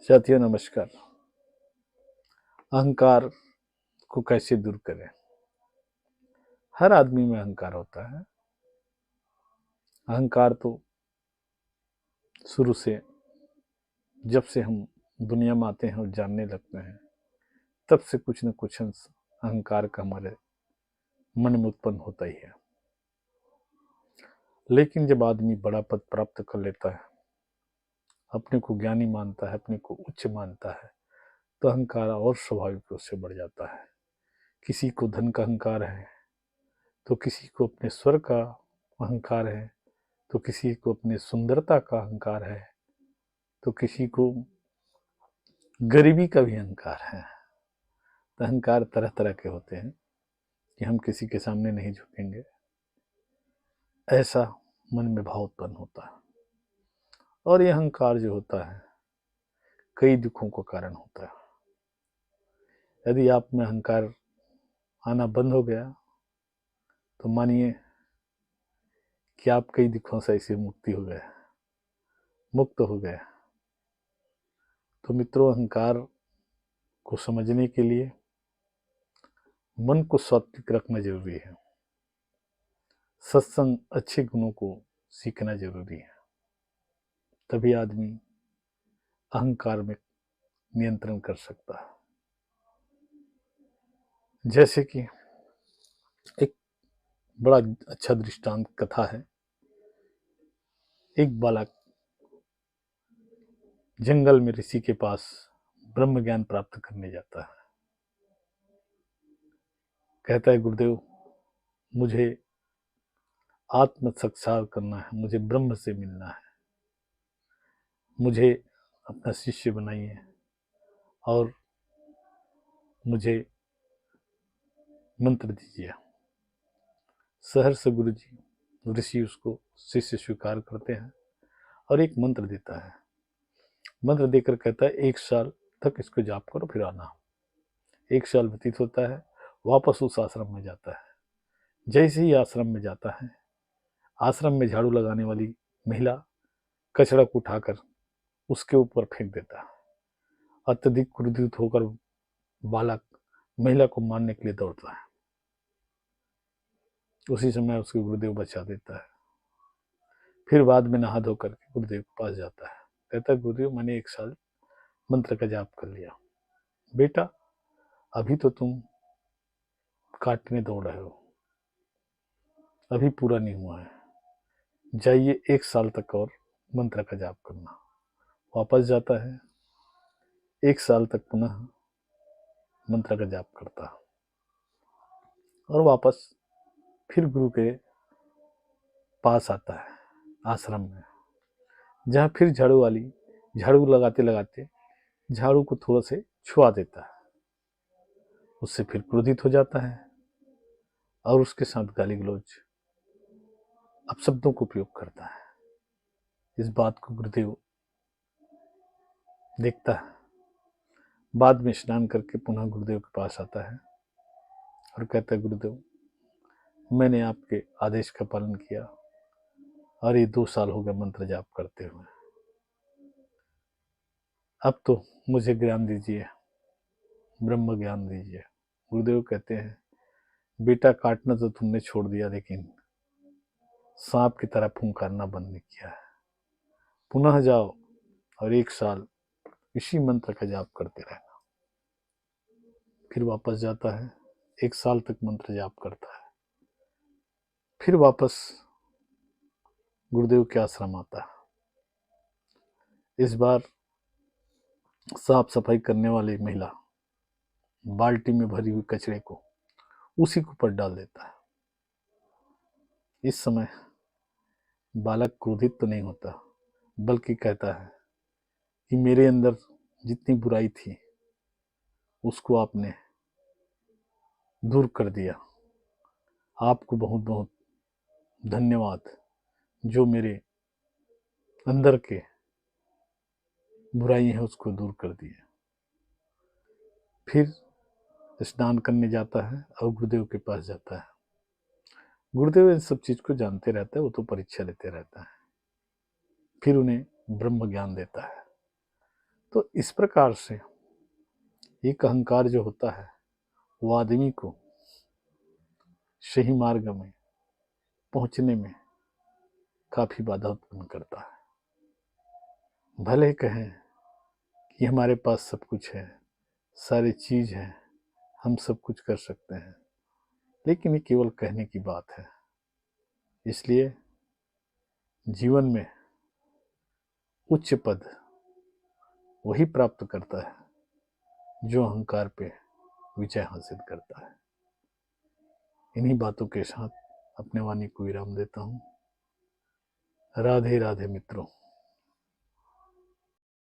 साथियों नमस्कार। अहंकार को कैसे दूर करें? हर आदमी में अहंकार होता है। अहंकार तो शुरू से, जब से हम दुनिया में आते हैं और जानने लगते हैं, तब से कुछ न कुछ अंश अहंकार का हमारे मन में उत्पन्न होता ही है। लेकिन जब आदमी बड़ा पद प्राप्त कर लेता है, अपने को ज्ञानी मानता है, अपने को उच्च मानता है, तो अहंकार और स्वाभाविक रूप से बढ़ जाता है। किसी को धन का अहंकार है, तो किसी को अपने स्वर का अहंकार है, तो किसी को अपनी सुंदरता का अहंकार है, तो किसी को गरीबी का भी अहंकार है। तो अहंकार तरह तरह के होते हैं कि हम किसी के सामने नहीं झुकेंगे, ऐसा मन में भाव उत्पन्न होता है। और यह अहंकार जो होता है, कई दुखों का कारण होता है। यदि आप में अहंकार आना बंद हो गया, तो मानिए कि आप कई दुखों से ऐसे मुक्त हो गए। तो मित्रों, अहंकार को समझने के लिए मन को सात्विक रखना जरूरी है। सत्संग, अच्छे गुणों को सीखना जरूरी है। तभी आदमी अहंकार में नियंत्रण कर सकता है। जैसे कि एक बड़ा अच्छा दृष्टांत कथा है। एक बालक जंगल में ऋषि के पास ब्रह्म ज्ञान प्राप्त करने जाता है। कहता है, गुरुदेव, मुझे आत्म साक्षात्कार करना है, मुझे ब्रह्म से मिलना है, मुझे अपना शिष्य बनाइए और मुझे मंत्र दीजिए। सहर्ष गुरु जी, ऋषि उसको शिष्य स्वीकार करते हैं और एक मंत्र देता है। मंत्र देकर कहता है, 1 साल तक इसको जाप करो, फिर आना। 1 साल व्यतीत होता है, वापस उस आश्रम में जाता है। जैसे ही आश्रम में जाता है, आश्रम में झाड़ू लगाने वाली महिला कचरा को उठाकर उसके ऊपर फेंक देता है। अत्यधिक क्रोधित होकर बालक महिला को मारने के लिए दौड़ता है। उसी समय उसके गुरुदेव बचा देता है। फिर बाद में नहा धोकर के गुरुदेव के पास जाता है। कहता है, गुरुदेव, मैंने 1 साल मंत्र का जाप कर लिया। बेटा, अभी तो तुम काटने दौड़ रहे हो, अभी पूरा नहीं हुआ है, जाइए 1 साल तक और मंत्र का जाप करना। वापस जाता है, 1 साल तक पुनः मंत्र का जाप करता और वापस फिर गुरु के पास आता है आश्रम में, जहाँ फिर झाड़ू लगाते लगाते झाड़ू को थोड़ा से छुआ देता है। उससे फिर क्रोधित हो जाता है और उसके साथ गाली गलौज अपशब्दों को प्रयोग करता है। इस बात को गुरुदेव देखता है। बाद में स्नान करके पुनः गुरुदेव के पास आता है और कहता है, गुरुदेव, मैंने आपके आदेश का पालन किया और ये 2 साल हो गए मंत्र जाप करते हुए। अब तो मुझे ज्ञान दीजिए, ब्रह्म ज्ञान दीजिए। गुरुदेव कहते हैं, बेटा, काटना तो तुमने छोड़ दिया, लेकिन सांप की तरह फुंकारना बंद नहीं किया है। पुनः जाओ और 1 साल इसी मंत्र का जाप करते रहना। फिर वापस जाता है, 1 साल तक मंत्र जाप करता है। फिर वापस गुरुदेव के आश्रम आता है। इस बार साफ सफाई करने वाली महिला बाल्टी में भरी हुई कचरे को उसी के ऊपर डाल देता है। इस समय बालक क्रोधित तो नहीं होता, बल्कि कहता है कि मेरे अंदर जितनी बुराई थी उसको आपने दूर कर दिया। आपको बहुत बहुत धन्यवाद, जो मेरे अंदर के बुराई है उसको दूर कर दिए। फिर स्नान करने जाता है और गुरुदेव के पास जाता है। गुरुदेव इन सब चीज को जानते रहता है, वो तो परीक्षा लेते रहता है। फिर उन्हें ब्रह्म ज्ञान देता है। तो इस प्रकार से एक अहंकार जो होता है वो आदमी को सही मार्ग में पहुंचने में काफी बाधा उत्पन्न करता है। भले कहें कि हमारे पास सब कुछ है, सारी चीज है, हम सब कुछ कर सकते हैं, लेकिन ये केवल कहने की बात है। इसलिए जीवन में उच्च पद वही प्राप्त करता है जो अहंकार पे विजय हासिल करता है। इन्हीं बातों के साथ अपने वाणी को विराम देता हूँ। राधे राधे मित्रों।